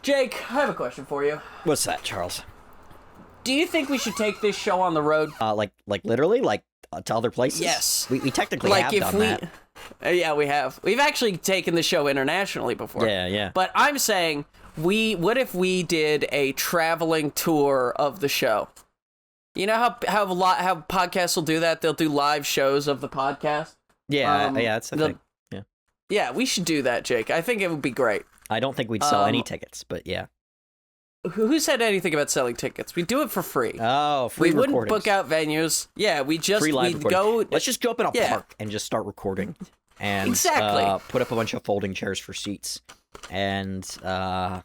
Jake, I have a question for you. What's that, Charles? Do you think we should take this show on the road? Like literally, to other places? Yes. We technically have done that. Yeah, we have. We've actually taken the show internationally before. Yeah. But I'm saying, what if we did a traveling tour of the show? You know how podcasts will do that? They'll do live shows of the podcast. Yeah, that's the thing. Yeah. Yeah, we should do that, Jake. I think it would be great. I don't think we'd sell any tickets, but yeah. Who said anything about selling tickets? We do it for free. Oh, free We recordings. wouldn't book out venues. Yeah, we'd go. Let's just go up in a park and just start recording. And exactly. Put up a bunch of folding chairs for seats. And, I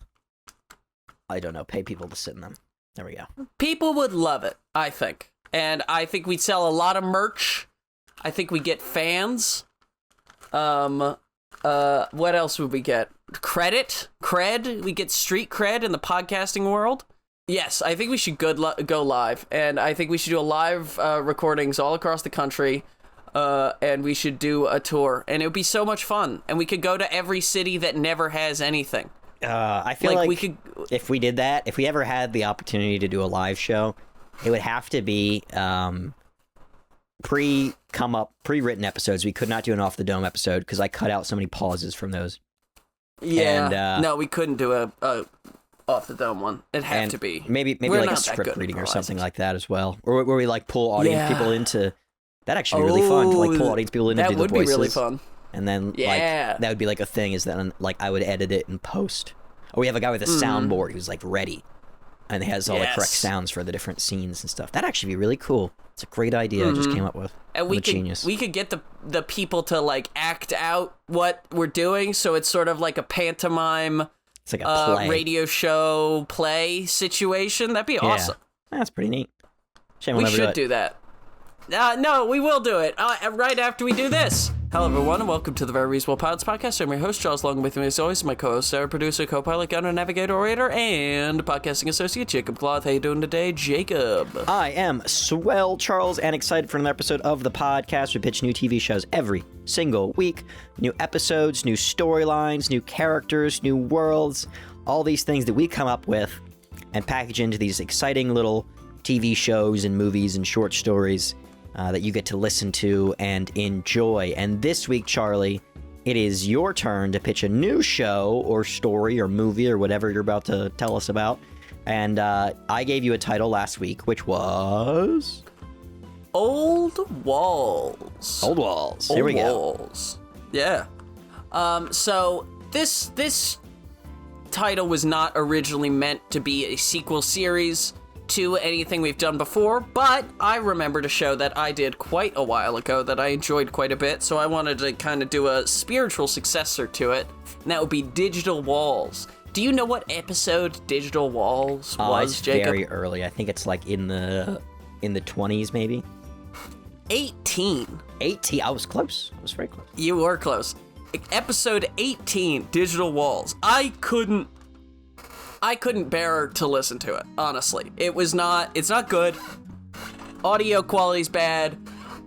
don't know, pay people to sit in them. There we go. People would love it, I think. And I think we'd sell a lot of merch. I think we get fans. What else would we get? Cred. We get street cred in the podcasting world. Yes, I think we should go live, and I think we should do a live recordings all across the country, and we should do a tour, and it would be so much fun, and we could go to every city that never has anything. I feel like we could, if we did that, if we ever had the opportunity to do a live show, it would have to be pre-written episodes. We could not do an off the dome episode because I cut out so many pauses from those. Yeah, no, we couldn't do a off the dome one. It'd have to be maybe We're like a script reading or something like that as well, or where we like pull audience people into. That'd actually be really fun to like pull audience people in and do the voices. That would be really fun. And then like that would be like a thing is that like I would edit it and post. Or we have a guy with a soundboard who's like ready, and he has all the correct sounds for the different scenes and stuff. That'd actually be really cool. It's a great idea I just came up with. And we could get the people to like act out what we're doing, so it's sort of like a pantomime. It's like a play. Radio show play situation. That'd be awesome. That's pretty neat. Shame we we'll never should do that. No, we will do it right after we do this. Hello, everyone, and welcome to the Very Reasonable Pilots podcast. I'm your host, Charles. Along with me, as always, my co-host, our producer, co-pilot, gunner, navigator, orator, and podcasting associate, Jacob Cloth. How you doing today, Jacob? I am swell, Charles, and excited for another episode of the podcast. We pitch new TV shows every single week. New episodes, new storylines, new characters, new worlds, all these things that we come up with and package into these exciting little TV shows and movies and short stories that you get to listen to and enjoy. And this week, Charlie, it is your turn to pitch a new show or story or movie or whatever you're about to tell us about. And I gave you a title last week, which was... Old Walls. Old Walls. Here we go. Yeah. So this title was not originally meant to be a sequel series to anything we've done before, but I remembered a show that I did quite a while ago that I enjoyed quite a bit, so I wanted to kind of do a spiritual successor to it, and that would be Digital Walls. Do you know what episode Digital Walls was, it's Jacob? Very early. I think it's like in the 20s, maybe. 18. 18. I was close. I was very close. You were close. Episode 18, Digital Walls. I couldn't bear to listen to it, honestly. It's not good. Audio quality's bad.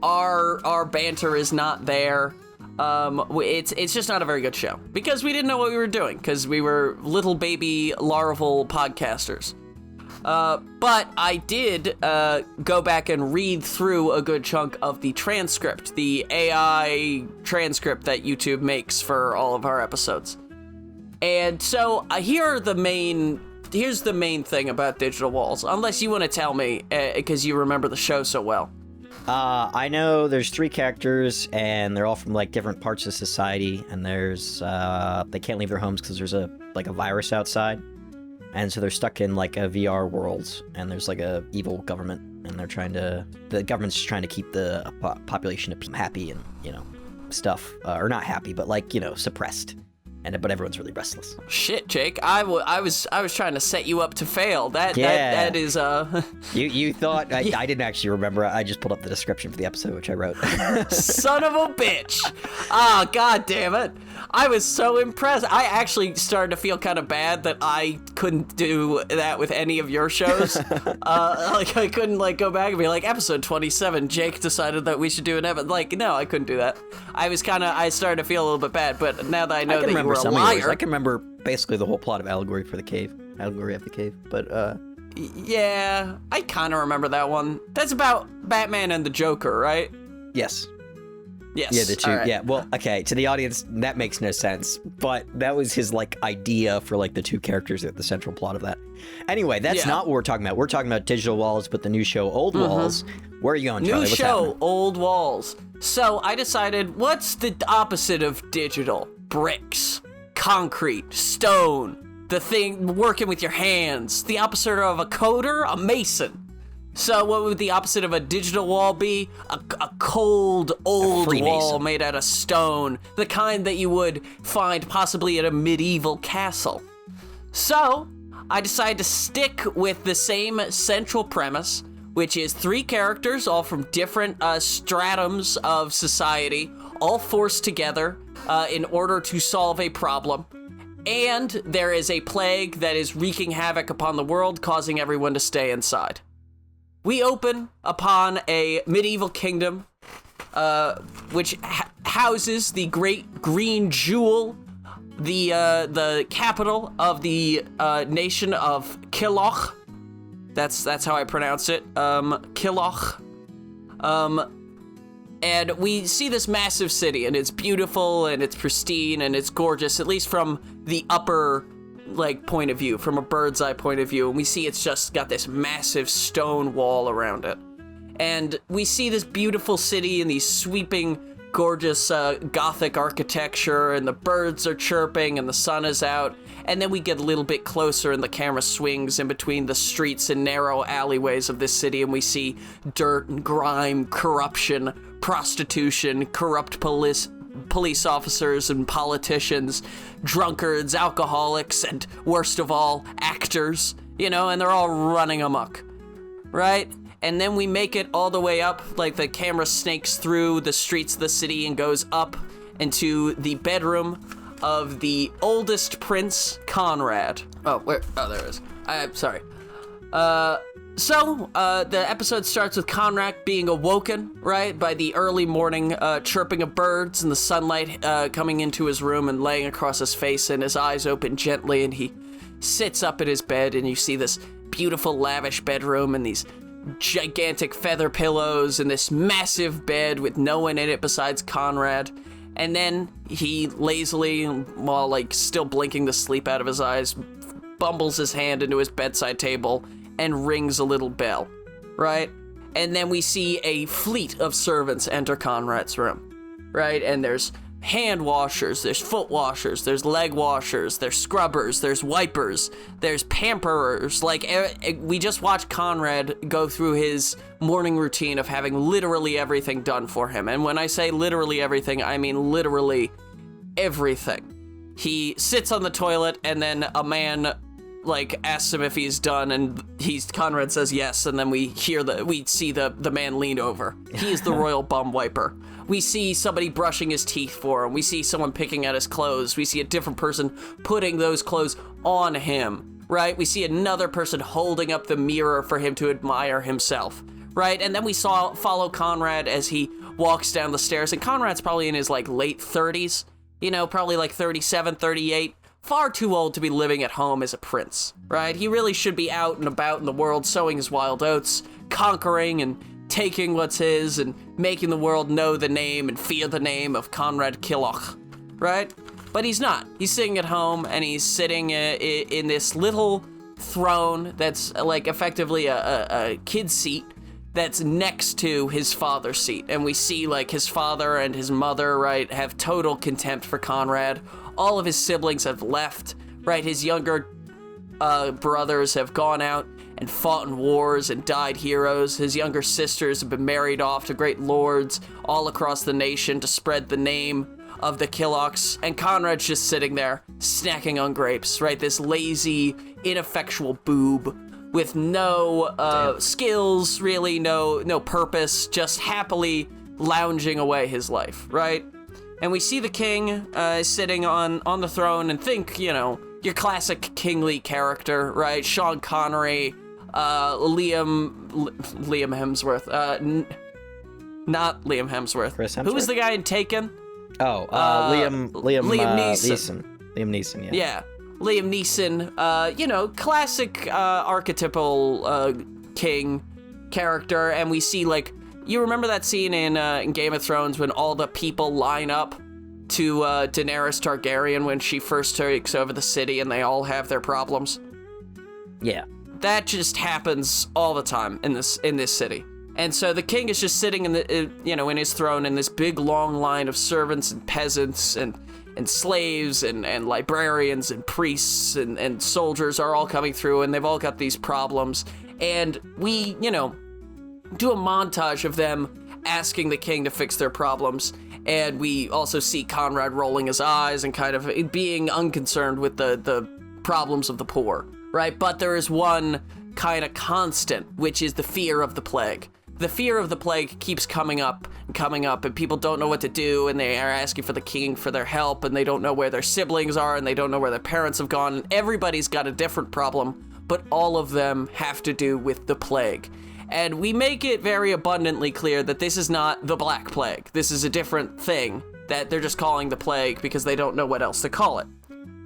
Our banter is not there. It's just not a very good show. Because we didn't know what we were doing, because we were little baby larval podcasters. But I did go back and read through a good chunk of the transcript, the AI transcript that YouTube makes for all of our episodes. And so here's the main thing about Digital Walls, unless you want to tell me, because you remember the show so well. I know there's 3 characters, and they're all from like different parts of society, and there's they can't leave their homes because there's a virus outside, and so they're stuck in like a VR world, and there's like a evil government, and the government's trying to keep the population happy and stuff, or not happy, but like suppressed. But everyone's really restless. Shit, Jake, I was trying to set you up to fail. That is You thought I didn't actually remember. I just pulled up the description for the episode, which I wrote. Son of a bitch! Ah, god damn it! I was so impressed. I actually started to feel kind of bad that I couldn't do that with any of your shows. Like I couldn't go back and be like, episode 27. Jake decided that we should do an episode. No, I couldn't do that. I started to feel a little bit bad, but now that I know that you were a liar. I can remember basically the whole plot of Allegory of the Cave. But, Yeah, I kind of remember that one. That's about Batman and the Joker, right? yes. Yes. Yeah, the two. All right. Yeah, well, okay, to the audience, that makes no sense. But that was his, like, idea for, like, the two characters at the central plot of that. Anyway, that's not what we're talking about. We're talking about Digital Walls, but the new show, Old Walls. Where are you going, Charlie? New What's show, happening? Old Walls. So I decided, what's the opposite of digital? Bricks, concrete, stone, the thing working with your hands. The opposite of a coder, a mason. So what would the opposite of a digital wall be? A cold, old wall made out of stone. The kind that you would find possibly at a medieval castle. So I decided to stick with the same central premise, which is 3 characters, all from different stratums of society, all forced together in order to solve a problem. And there is a plague that is wreaking havoc upon the world, causing everyone to stay inside. We open upon a medieval kingdom, which houses the great green jewel, the capital of the nation of Kiloch. That's how I pronounce it. Kiloch. And we see this massive city, and it's beautiful, and it's pristine, and it's gorgeous, at least from the upper, like, point of view, from a bird's eye point of view. And we see it's just got this massive stone wall around it. And we see this beautiful city and these sweeping, gorgeous Gothic architecture, and the birds are chirping, and the sun is out. And then we get a little bit closer, and the camera swings in between the streets and narrow alleyways of this city, and we see dirt and grime, corruption, prostitution, corrupt police officers and politicians, drunkards, alcoholics, and worst of all, actors, and they're all running amok, right? And then we make it all the way up, like the camera snakes through the streets of the city and goes up into the bedroom of the oldest prince, Conrad. Oh, where? Oh, there it is. I'm sorry. So the episode starts with Conrad being awoken, right, by the early morning chirping of birds and the sunlight coming into his room and laying across his face, and his eyes open gently, and he sits up in his bed, and you see this beautiful, lavish bedroom and these gigantic feather pillows and this massive bed with no one in it besides Conrad. And then he lazily, while like still blinking the sleep out of his eyes, bumbles his hand into his bedside table and rings a little bell, right? And then we see a fleet of servants enter Conrad's room, right? And there's hand washers, there's foot washers, there's leg washers, there's scrubbers, there's wipers, there's pamperers. Like, we just watched Conrad go through his morning routine of having literally everything done for him. And when I say literally everything, I mean literally everything. He sits on the toilet, and then a man like asks him if he's done, and Conrad says yes, and then we see the man lean over. He is the royal bum wiper. We see somebody brushing his teeth for him. We see someone picking at his clothes. We see a different person putting those clothes on him, right? We see another person holding up the mirror for him to admire himself, right? And then we follow Conrad as he walks down the stairs, and Conrad's probably in his like late 30s, probably like 37, 38. Far too old to be living at home as a prince, right? He really should be out and about in the world, sowing his wild oats, conquering and taking what's his, and making the world know the name and fear the name of Conrad Kiloch, right? But he's not. He's sitting at home, and he's sitting in this little throne that's like effectively a kid's seat that's next to his father's seat. And we see like his father and his mother, right, have total contempt for Conrad. All of his siblings have left, right? His younger brothers have gone out and fought in wars and died heroes. His younger sisters have been married off to great lords all across the nation to spread the name of the Kilochs. And Conrad's just sitting there, snacking on grapes, right? This lazy, ineffectual boob with no skills, really, no purpose, just happily lounging away his life, right? And we see the king sitting on the throne, and think, your classic kingly character, right? Sean Connery, Liam Hemsworth, not Liam Hemsworth. Chris Hemsworth? Who was the guy in Taken? Liam Neeson. Liam Neeson, yeah. Yeah. Liam Neeson, classic archetypal king character, and we see, like, you remember that scene in Game of Thrones when all the people line up to Daenerys Targaryen when she first takes over the city and they all have their problems? Yeah. That just happens all the time in this city. And so the king is just sitting in his throne, in this big long line of servants and peasants and slaves and librarians and priests and soldiers are all coming through, and they've all got these problems. And we, do a montage of them asking the king to fix their problems. And we also see Conrad rolling his eyes and kind of being unconcerned with the problems of the poor, right? But there is one kind of constant, which is the fear of the plague. The fear of the plague keeps coming up, and people don't know what to do, and they are asking for the king for their help, and they don't know where their siblings are, and they don't know where their parents have gone, and everybody's got a different problem, but all of them have to do with the plague. And we make it very abundantly clear that this is not the Black Plague. This is a different thing that they're just calling the plague because they don't know what else to call it,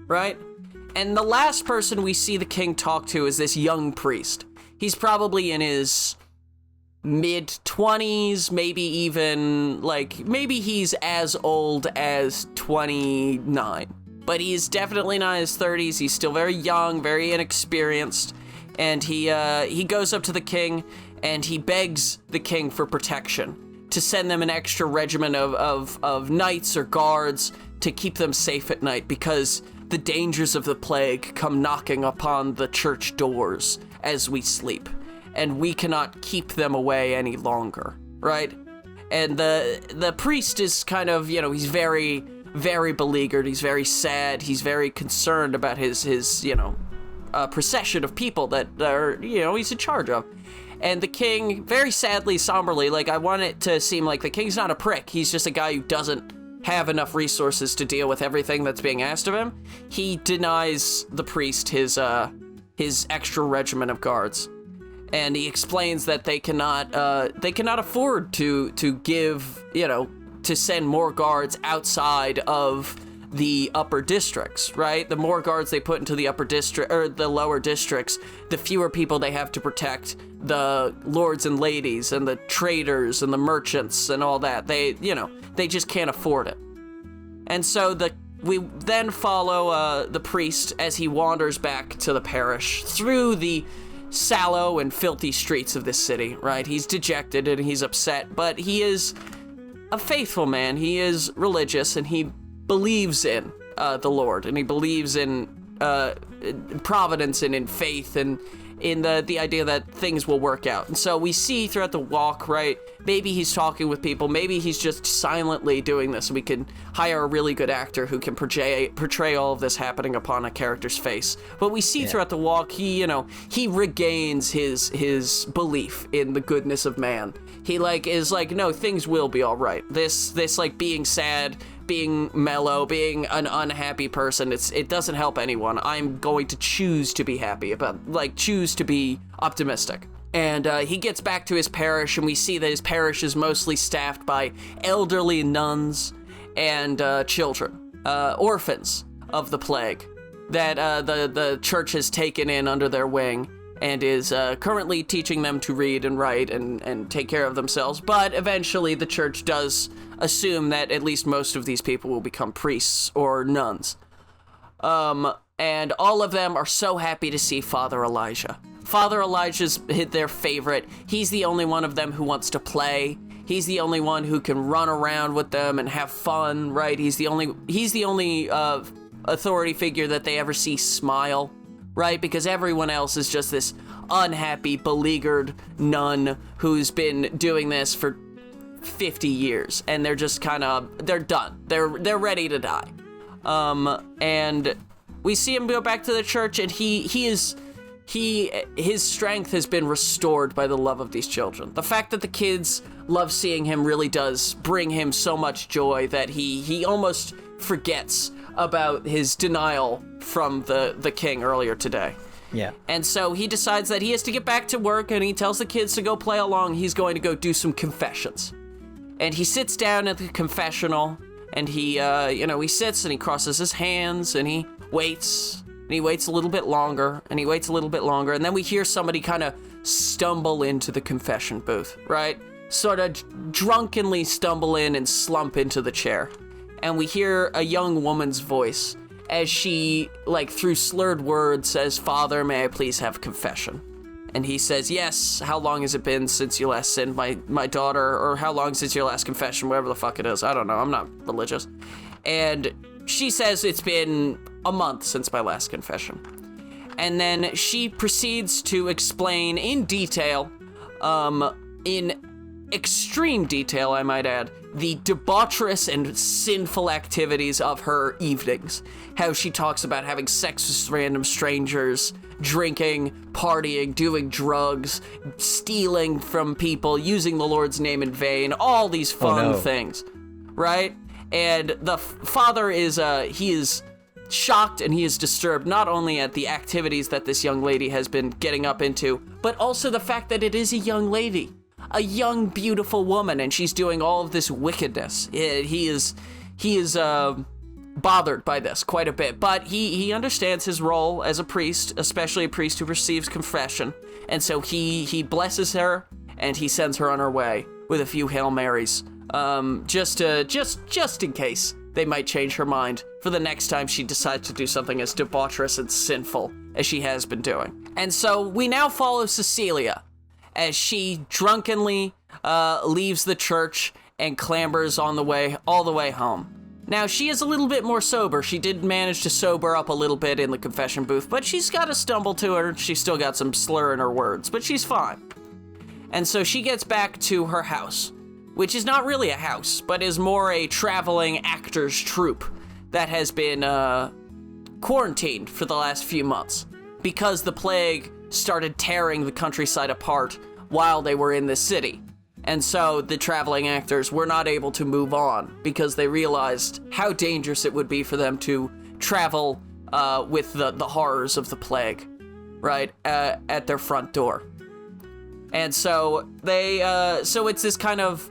right? And the last person we see the king talk to is this young priest. He's probably in his mid-20s, maybe even, maybe he's as old as 29. But he's definitely not in his 30s. He's still very young, very inexperienced. And he goes up to the king, and he begs the king for protection, to send them an extra regiment of knights or guards to keep them safe at night, because the dangers of the plague come knocking upon the church doors as we sleep, and we cannot keep them away any longer, right? And the priest is kind of, he's very, very beleaguered, he's very sad, he's very concerned about his procession of people that are, he's in charge of. And the king, very sadly, somberly, I want it to seem like the king's not a prick. He's just a guy who doesn't have enough resources to deal with everything that's being asked of him. He denies the priest his extra regiment of guards. And he explains that they cannot afford to give, to send more guards outside of the upper districts, right? The more guards they put into the upper district or the lower districts, the fewer people they have to protect the lords and ladies and the traders and the merchants and all that. They just can't afford it. And so we then follow the priest as he wanders back to the parish through the sallow and filthy streets of this city, right? He's dejected and he's upset, but he is a faithful man. He is religious, and he believes in the Lord, and he believes in providence and in faith and in the idea that things will work out. And so we see throughout the walk, right, maybe he's talking with people, maybe he's just silently doing this. We can hire a really good actor who can portray all of this happening upon a character's face. But we see throughout the walk, he regains his belief in the goodness of man. He is no, things will be all right. This being sad, being mellow, being an unhappy person, it doesn't help anyone. I'm going to choose to be happy choose to be optimistic. And he gets back to his parish, and we see that his parish is mostly staffed by elderly nuns and children, orphans of the plague, that the church has taken in under their wing and is currently teaching them to read and write and take care of themselves. But eventually the church does assume that at least most of these people will become priests or nuns. And all of them are so happy to see Father Elijah. Father Elijah's their favorite. He's the only one of them who wants to play. He's the only one who can run around with them and have fun, right? He's the only authority figure that they ever see smile, right? Because everyone else is just this unhappy, beleaguered nun who's been doing this for 50 years, and they're just they're done. They're ready to die. And we see him go back to the church, and his strength has been restored by the love of these children. The fact that the kids love seeing him really does bring him so much joy that he almost forgets about his denial from the king earlier today. Yeah. And so he decides that he has to get back to work, and he tells the kids to go play along. He's going to go do some confessions. And he sits down at the confessional, and he sits and he crosses his hands, and he waits, And he waits a little bit longer, and he waits a little bit longer, and then we hear somebody kind of stumble into the confession booth, right? Sort of drunkenly stumble in and slump into the chair. And we hear a young woman's voice as she, like, through slurred words says, "Father, may I please have confession?" And he says, "Yes, how long has it been since you last sinned, my daughter?" Or how long since your last confession, whatever the fuck it is. I don't know, I'm not religious. And she says, "It's been a month since my last confession." And then she proceeds to explain in detail, in extreme detail, I might add, the debaucherous and sinful activities of her evenings. How she talks about having sex with random strangers, drinking, partying, doing drugs, stealing from people, using the Lord's name in vain, all these fun things, right? And the father is, he is shocked and he is disturbed not only at the activities that this young lady has been getting up into, but also the fact that it is a young lady. A young, beautiful woman, and she's doing all of this wickedness. He is bothered by this quite a bit, but he understands his role as a priest, especially a priest who receives confession, and so he blesses her, and he sends her on her way with a few Hail Marys, just in case they might change her mind for the next time she decides to do something as debaucherous and sinful as she has been doing. And so we now follow Cecilia, as she drunkenly leaves the church and clambers all the way home. Now, she is a little bit more sober. She did manage to sober up a little bit in the confession booth, but she's got a stumble to her. She's still got some slur in her words, but she's fine. And so she gets back to her house, which is not really a house, but is more a traveling actors troupe that has been quarantined for the last few months because the plague started tearing the countryside apart while they were in the city. And so the traveling actors were not able to move on because they realized how dangerous it would be for them to travel with the horrors of the plague, right, at their front door. And so they, so it's this kind of,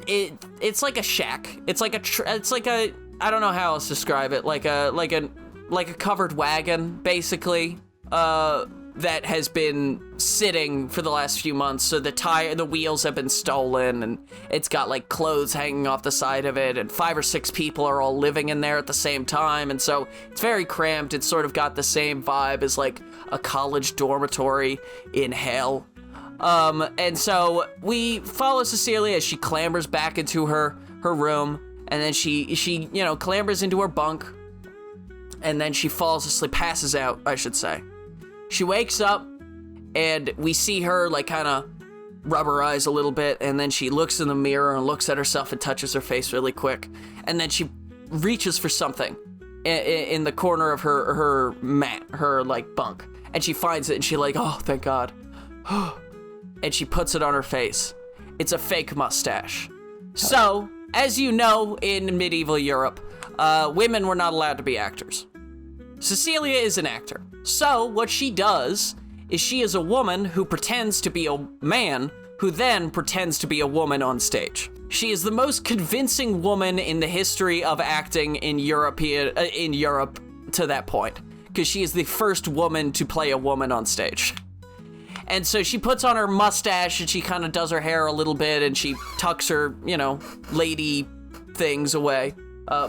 it's like a shack. It's like a, I don't know how else to describe it, like a covered wagon, basically, that has been sitting for the last few months. So the wheels have been stolen, and it's got like clothes hanging off the side of it, and 5 or 6 people are all living in there at the same time. And so it's very cramped. It's sort of got the same vibe as like a college dormitory in hell. And so we follow Cecilia as she clambers back into her room, and then she clambers into her bunk, and then she falls asleep, passes out, I should say. She wakes up, and we see her, like, kind of rub her eyes a little bit, and then she looks in the mirror and looks at herself and touches her face really quick, and then she reaches for something in the corner of her mat, her, like, bunk, and she finds it, and she's like, "Oh, thank God." And she puts it on her face. It's a fake mustache. So, as you know, in medieval Europe, women were not allowed to be actors. Cecilia is an actor. So, what she does is she is a woman who pretends to be a man who then pretends to be a woman on stage. She is the most convincing woman in the history of acting in Europe to that point, because she is the first woman to play a woman on stage. And so she puts on her mustache and she kind of does her hair a little bit and she tucks her, lady things away.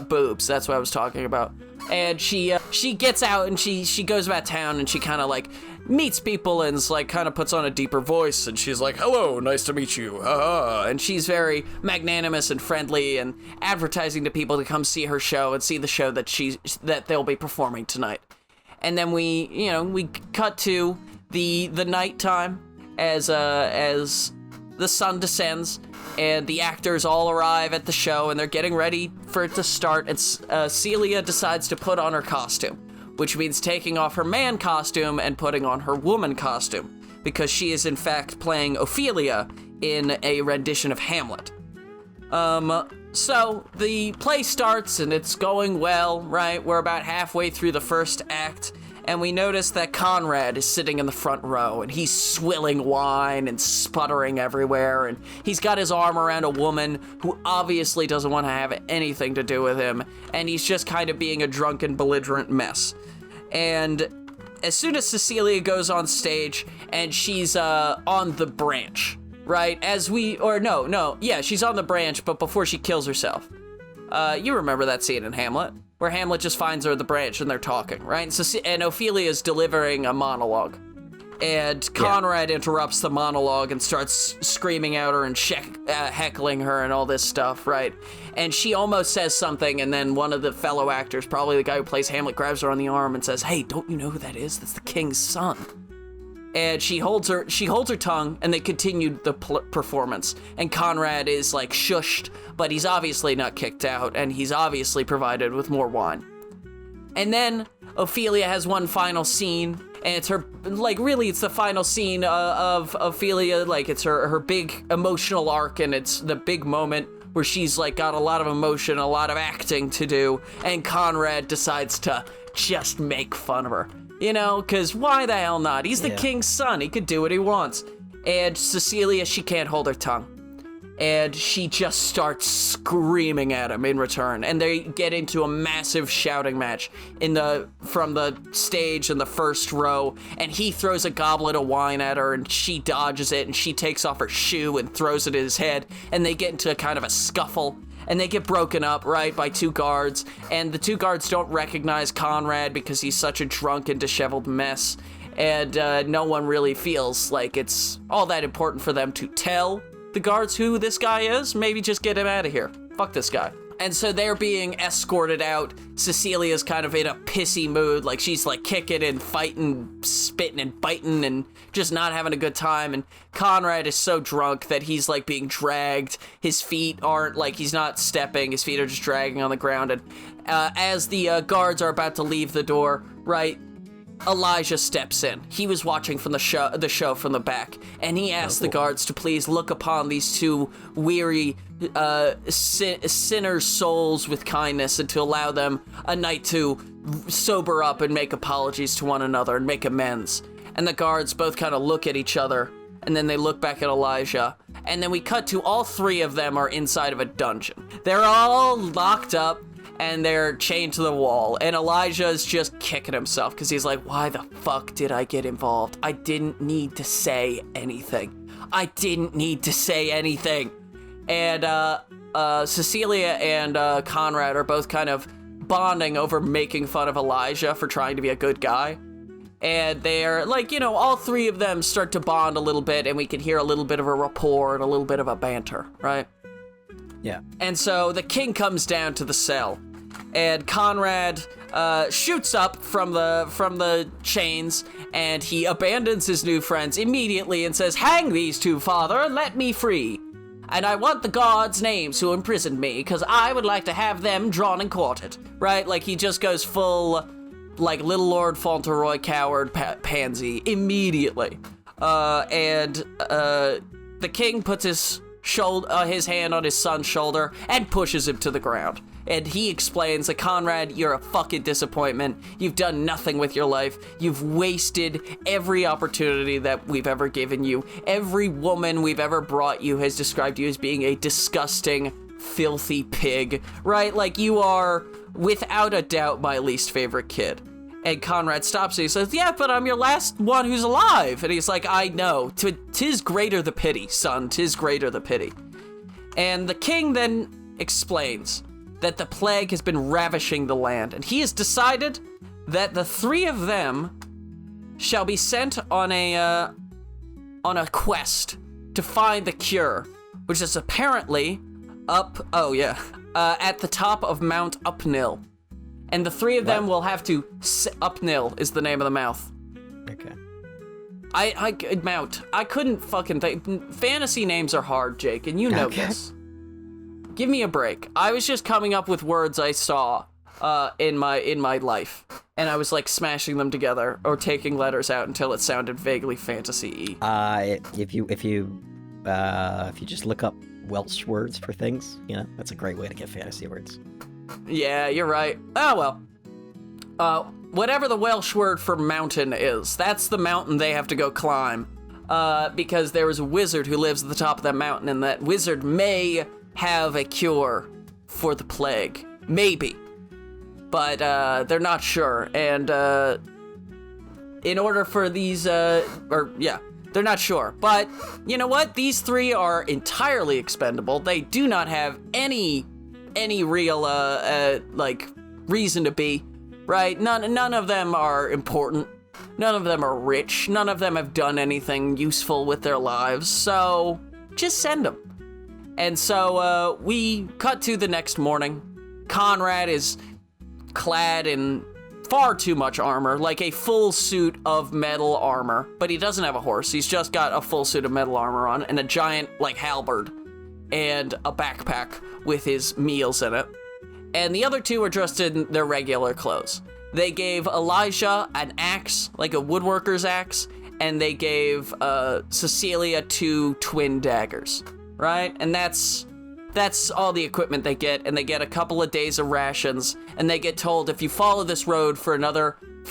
Boobs, that's what I was talking about. And she gets out and she goes about town and she kind of like meets people and like kind of puts on a deeper voice and she's like, "Hello, nice to meet you." And she's very magnanimous and friendly and advertising to people to come see her show and see the show that they'll be performing tonight. And then we cut to the nighttime as the sun descends and the actors all arrive at the show and they're getting ready for it to start. And Celia decides to put on her costume, which means taking off her man costume and putting on her woman costume, because she is in fact playing Ophelia in a rendition of Hamlet. So the play starts and it's going well, right? We're about halfway through the first act, and we notice that Conrad is sitting in the front row, and he's swilling wine and sputtering everywhere, and he's got his arm around a woman who obviously doesn't want to have anything to do with him, and he's just kind of being a drunken, belligerent mess. And as soon as Cecilia goes on stage and she's on the branch, right? She's on the branch, but before she kills herself. You remember that scene in Hamlet, where Hamlet just finds her at the branch and they're talking, right? And Ophelia's delivering a monologue. And Conrad interrupts the monologue and starts screaming at her and heckling her and all this stuff, right? And she almost says something, and then one of the fellow actors, probably the guy who plays Hamlet, grabs her on the arm and says, "Hey, don't you know who that is? That's the king's son." And she holds her tongue, and they continued the performance. And Conrad is like shushed, but he's obviously not kicked out, and he's obviously provided with more wine. And then Ophelia has one final scene, and it's her, like, really, it's the final scene of Ophelia, like, it's her big emotional arc, and it's the big moment where she's, like, got a lot of emotion, a lot of acting to do, and Conrad decides to just make fun of her. You know, because why the hell not? He's the king's son. He could do what he wants. And Cecilia, she can't hold her tongue. And she just starts screaming at him in return. And they get into a massive shouting match from the stage in the first row. And he throws a goblet of wine at her, and she dodges it, and she takes off her shoe and throws it at his head. And they get into a kind of a scuffle. And they get broken up, right, by two guards. And the two guards don't recognize Conrad because he's such a drunk and disheveled mess. And no one really feels like it's all that important for them to tell the guards who this guy is. Maybe just get him out of here. Fuck this guy. And so they're being escorted out. Cecilia's kind of in a pissy mood. Like, she's like kicking and fighting, spitting and biting and just not having a good time. And Conrad is so drunk that he's like being dragged. His feet aren't like, he's not stepping. His feet are just dragging on the ground. And as the guards are about to leave the door, right, Elijah steps in. He was watching from the show from the back, and he asks the guards to please look upon these two weary sinners' souls with kindness, and to allow them a night to sober up and make apologies to one another and make amends. And the guards both kind of look at each other, and then they look back at Elijah, and then we cut to all three of them are inside of a dungeon. They're all locked up, and they're chained to the wall, and Elijah's just kicking himself because he's like, why the fuck did I get involved? I didn't need to say anything. And Cecilia and Conrad are both kind of bonding over making fun of Elijah for trying to be a good guy. And they're like, you know, all three of them start to bond a little bit, and we can hear a little bit of a rapport and a little bit of a banter, right? Yeah. And so the king comes down to the cell, and Conrad shoots up from the chains, and he abandons his new friends immediately and says, "Hang these two, father, and let me free. And I want the guards' names who imprisoned me, because I would like to have them drawn and quartered." Right? Like, he just goes full, like, Little Lord Fauntleroy coward pansy immediately. And the king puts his hand on his son's shoulder and pushes him to the ground. And he explains that, Conrad, you're a fucking disappointment. You've done nothing with your life. You've wasted every opportunity that we've ever given you. Every woman we've ever brought you has described you as being a disgusting, filthy pig, right? Like, you are, without a doubt, my least favorite kid. And Conrad stops and he says, "Yeah, but I'm your last one who's alive." And he's like, "I know. 'Tis greater the pity, son. 'Tis greater the pity." And the king then explains that the plague has been ravishing the land, and he has decided that the three of them shall be sent on a quest to find the cure, which is apparently at the top of Mount Upnil. And the three of them will have to... Upnil is the name of the mouth. Okay. I couldn't fucking think... Fantasy names are hard, Jake, and you know this. Give me a break. I was just coming up with words I saw in my life, and I was like smashing them together or taking letters out until it sounded vaguely fantasy-y. If you just look up Welsh words for things, you know, that's a great way to get fantasy words. Yeah, you're right. Oh well. Whatever the Welsh word for mountain is, that's the mountain they have to go climb. Because there is a wizard who lives at the top of that mountain, and that wizard may have a cure for the plague. Maybe. but they're not sure. And in order for these, they're not sure. But you know what? These three are entirely expendable. They do not have any real like reason to be, right? None of them are important. None of them are rich. None of them have done anything useful with their lives. So just send them. And so we cut to the next morning. Conrad is clad in far too much armor, like a full suit of metal armor, but he doesn't have a horse. He's just got a full suit of metal armor on and a giant, like, halberd and a backpack with his meals in it. And the other two are dressed in their regular clothes. They gave Elijah an axe, like a woodworker's axe, and they gave Cecilia 2 twin daggers, right? And that's all the equipment they get, and they get a couple of days of rations, and they get told if you follow this road for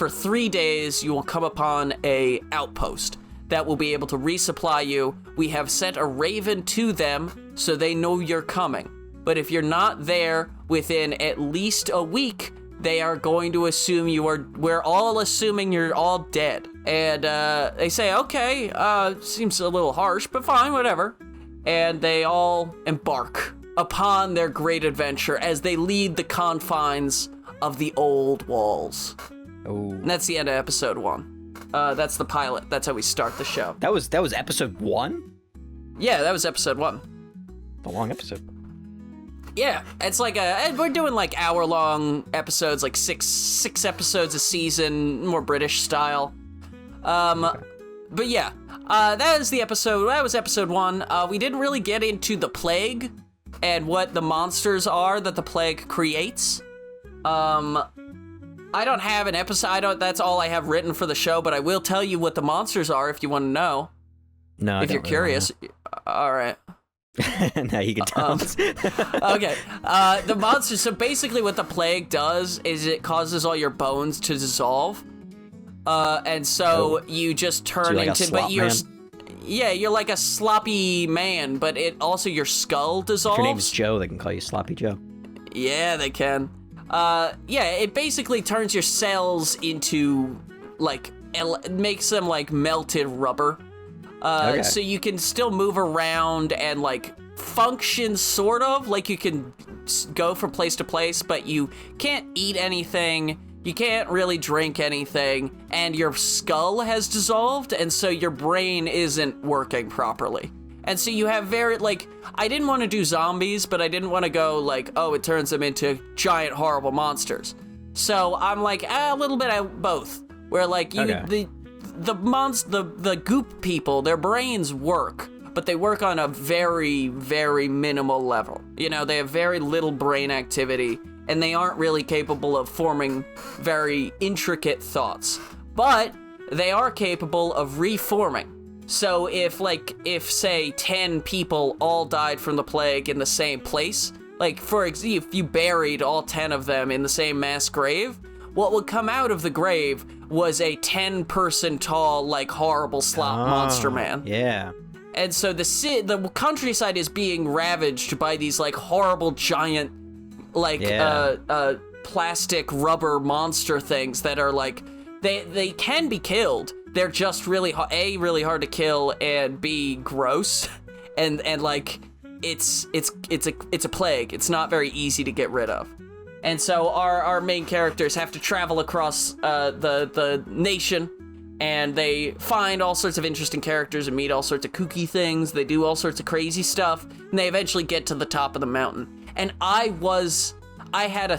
3 days, you will come upon a outpost that will be able to resupply you. We have sent a raven to them so they know you're coming. But if you're not there within at least a week, they are going to assume we're all assuming you're all dead. And they say, okay, seems a little harsh, but fine, whatever. And they all embark upon their great adventure as they lead the confines of the old walls. Oh. And that's the end of episode 1. That's the pilot. That's how we start the show. That was episode 1? Yeah, that was episode 1. A long episode. Yeah, it's like we're doing like hour-long episodes, like six episodes a season, more British style. Okay. But yeah, that is the episode. That was episode 1. We didn't really get into the plague and what the monsters are that the plague creates. I don't have an episode. That's all I have written for the show, but I will tell you what the monsters are if you want to know. No, if you're curious. All right. Now you can tell us. Okay. The monsters. So basically, what the plague does is it causes all your bones to dissolve. And so you just turn like into, but you're like a sloppy man, but it also your skull dissolves. If your name's Joe, they can call you Sloppy Joe. Yeah, they can. It basically turns your cells into like, makes them like melted rubber. Okay. So you can still move around and like function sort of like you can go from place to place, but you can't eat anything. You can't really drink anything, and your skull has dissolved, and so your brain isn't working properly. And so you have I didn't want to do zombies, but I didn't want to go like, oh, it turns them into giant, horrible monsters. So I'm like, a little bit of both, where like the goop people, their brains work, but they work on a very, very minimal level. You know, they have very little brain activity, and they aren't really capable of forming very intricate thoughts. But they are capable of reforming. So if say 10 people all died from the plague in the same place, like for example, if you buried all 10 of them in the same mass grave, what would come out of the grave was a 10-person tall, like horrible slop monster man. Yeah. And so the countryside is being ravaged by these like horrible giant plastic rubber monster things that are like they can be killed. They're just really really hard to kill, and B, gross, and like it's a plague. It's not very easy to get rid of. And so our main characters have to travel across the nation, and they find all sorts of interesting characters and meet all sorts of kooky things. They do all sorts of crazy stuff, and they eventually get to the top of the mountain. And I had a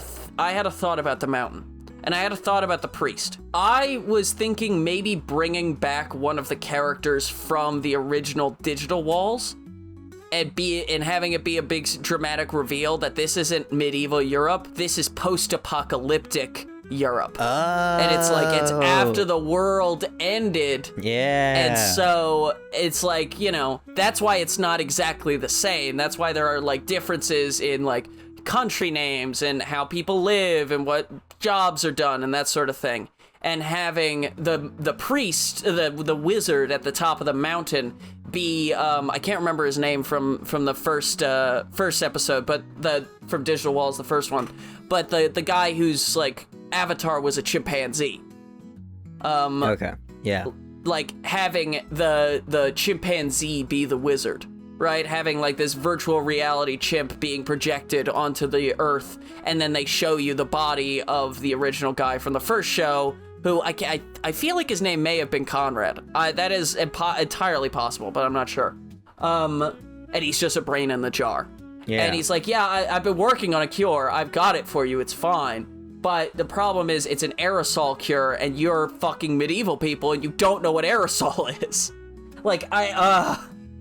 thought about the mountain, and I had a thought about the priest. I was thinking maybe bringing back one of the characters from the original Digital Walls, and having it be a big dramatic reveal that this isn't medieval Europe, this is post-apocalyptic Europe. Oh. And it's like, it's after the world ended. Yeah. And so it's like, you know, that's why it's not exactly the same. That's why there are like differences in like country names and how people live and what jobs are done and that sort of thing. and having the priest, the wizard at the top of the mountain be I can't remember his name from the first episode, but from Digital Walls, the first one, but the guy whose like avatar was a chimpanzee. Okay. Yeah. Like having the chimpanzee be the wizard, right? Having like this virtual reality chimp being projected onto the earth, and then they show you the body of the original guy from the first show, who I feel like his name may have been Conrad. That is entirely possible, but I'm not sure. And he's just a brain in the jar. Yeah. And he's like, yeah, I've been working on a cure. I've got it for you. It's fine. But the problem is it's an aerosol cure, and you're fucking medieval people, and you don't know what aerosol is. Like,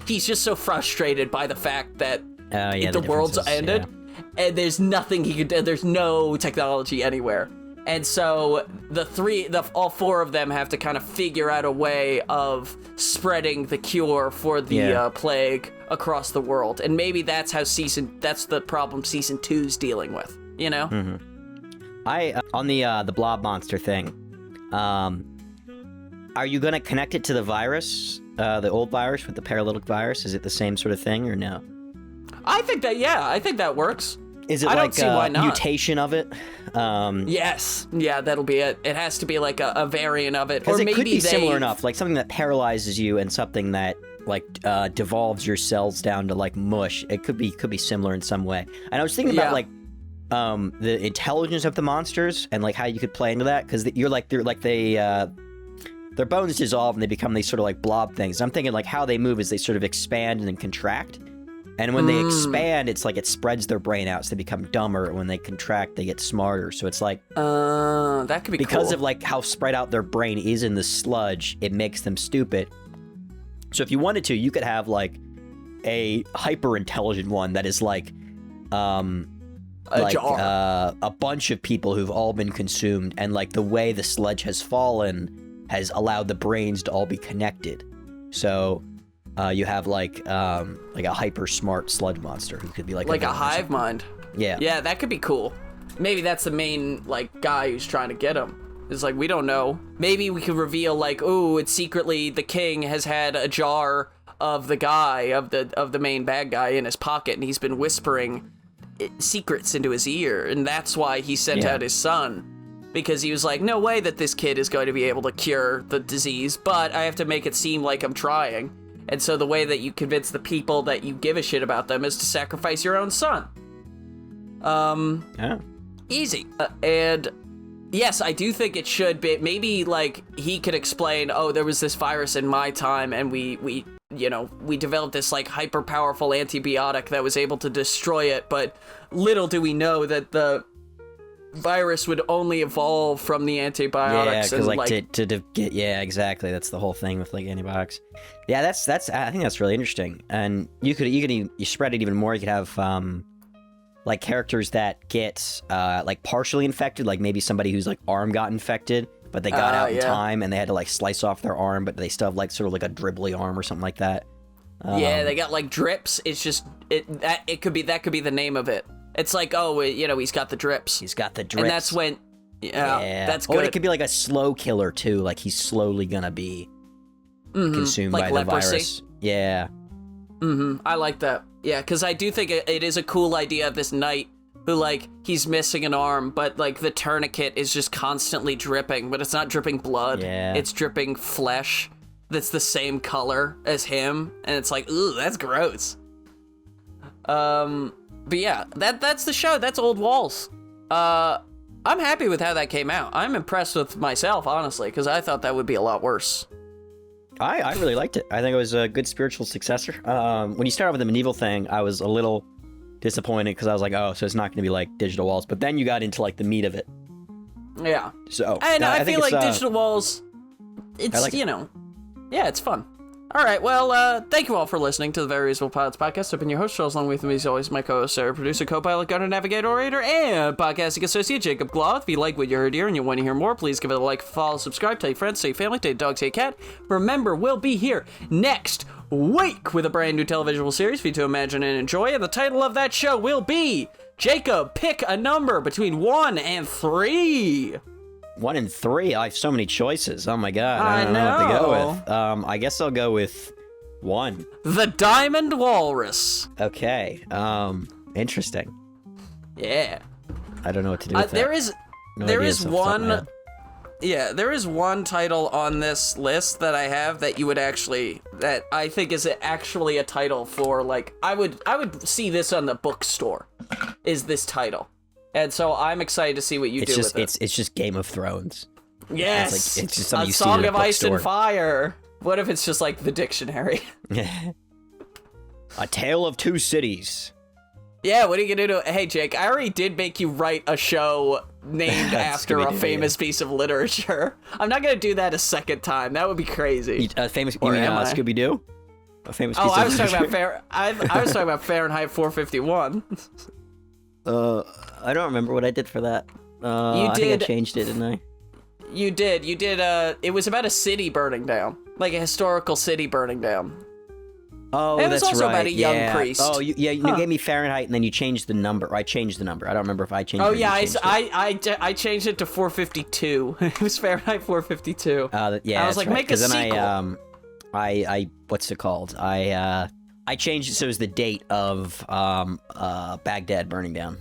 he's just so frustrated by the fact that the world's ended, and there's nothing he could do. There's no technology anywhere. And so all four of them have to kind of figure out a way of spreading the cure for the plague across the world. And maybe that's the problem season 2's dealing with, you know? Mm-hmm. On the blob monster thing, are you going to connect it to the virus, the old virus with the paralytic virus? Is it the same sort of thing or no? I think that works. Is it I like don't see why not. Mutation of it? Yes. Yeah, that'll be it. It has to be like a variant of it. Or it could be similar enough, like something that paralyzes you and something that like devolves your cells down to like mush. It could be similar in some way. And I was thinking about like the intelligence of the monsters and like how you could play into that, because their bones dissolve and they become these sort of like blob things. I'm thinking like how they move is they sort of expand and then contract. And when they expand, it's like it spreads their brain out, so they become dumber. When they contract, they get smarter. So it's like that could be because cool. of like how spread out their brain is in the sludge, it makes them stupid. So if you wanted to, you could have like a hyper intelligent one that is like a bunch of people who've all been consumed, and like the way the sludge has fallen has allowed the brains to all be connected. So you have like a hyper smart sludge monster who could be like a hive mind. Yeah, that could be cool. Maybe that's the main like guy who's trying to get him. It's like, we don't know. Maybe we could reveal like, oh, it's secretly the king has had a jar of the guy of the main bad guy in his pocket, and he's been whispering secrets into his ear, and that's why he sent out his son, because he was like, no way that this kid is going to be able to cure the disease, but I have to make it seem like I'm trying. And so the way that you convince the people that you give a shit about them is to sacrifice your own son. Easy. And yes, I do think it should be, maybe like he could explain, oh, there was this virus in my time, and we developed this like hyper powerful antibiotic that was able to destroy it, but little do we know that the virus would only evolve from the antibiotics. Yeah, because exactly. That's the whole thing with like antibiotics. Yeah, that's I think that's really interesting. And you spread it even more. You could have like characters that get like partially infected, like maybe somebody whose like arm got infected, but they got out in time and they had to like slice off their arm, but they still have like sort of like a dribbly arm or something like that. They got like drips. It's just that could be the name of it. It's like, oh, he's got the drips. He's got the drips. And that's when, that's good. Or it could be like a slow killer, too. Like, he's slowly gonna be consumed by the virus. Yeah. I like that. Yeah, because I do think it is a cool idea of this knight who, like, he's missing an arm, but, like, the tourniquet is just constantly dripping, but it's not dripping blood. Yeah. It's dripping flesh that's the same color as him, and it's like, ooh, that's gross. But yeah, that's the show. That's Old Walls. I'm happy with how that came out. I'm impressed with myself, honestly, because I thought that would be a lot worse. I really liked it. I think it was a good spiritual successor. When you start off with the medieval thing, I was a little disappointed because I was like, oh, so it's not going to be like Digital Walls. But then you got into like the meat of it. Yeah. So and I feel like Digital Walls, it's, it's fun. All right, well, thank you all for listening to the Very Reasonable Pilots podcast. I've been your host, Charles, along with me as always, my co-host, producer, co-pilot, gunner, navigator, orator, and podcasting associate, Jacob Gloth. If you like what you heard here and you want to hear more, please give it a like, follow, subscribe, tell your friends, tell your family, tell your dog, tell your cat. Remember, we'll be here next week with a brand new televisual series for you to imagine and enjoy, and the title of that show will be, Jacob, pick a number between 1 and 3. 1 and 3. I have so many choices. Oh my god. I don't know what to go know. with. I guess I'll go with 1. The Diamond Walrus. Okay. Interesting. Yeah. I don't know what to do with that. There is No there ideas is off the top of my one head. Yeah, there is one title on this list that I have that you would actually, that I think is actually a title for, like, I would see this on the bookstore, is this title. And so I'm excited to see what you do with it. It's just Game of Thrones. Yes! It's just something A you see Song in a of Ice bookstore. and Fire! What if it's just like the dictionary? A Tale of Two Cities. Yeah, what are you gonna do? Hey, Jake, I already did make you write a show named after a Scooby-Doo, famous piece of literature. I'm not gonna do that a second time. That would be crazy. Famous? Or You mean am I? Scooby-Doo? A famous Oh, piece I of was talking literature? about I was talking about Fahrenheit 451. I don't remember what I did for that. I think did- I changed it, didn't I? You did. It was about a city burning down, like a historical city burning down. Oh, And it was that's also right. about a young yeah. priest. Oh, you gave me Fahrenheit, and then you changed the number. I changed the number. I don't remember if I changed it. Oh or you yeah, changed it. I changed it to 452. It was Fahrenheit 452. Yeah, I was that's like, right, make a 'cause then sequel. I what's it called? I changed it so it was the date of Baghdad burning down,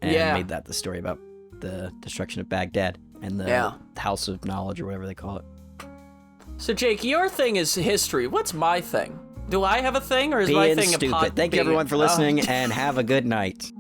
and Yeah. made that the story about the destruction of Baghdad and the House of Knowledge or whatever they call it. So Jake, your thing is history. What's my thing? Do I have a thing, or is my Being thing stupid. a pod? Thank you everyone for listening, and have a good night.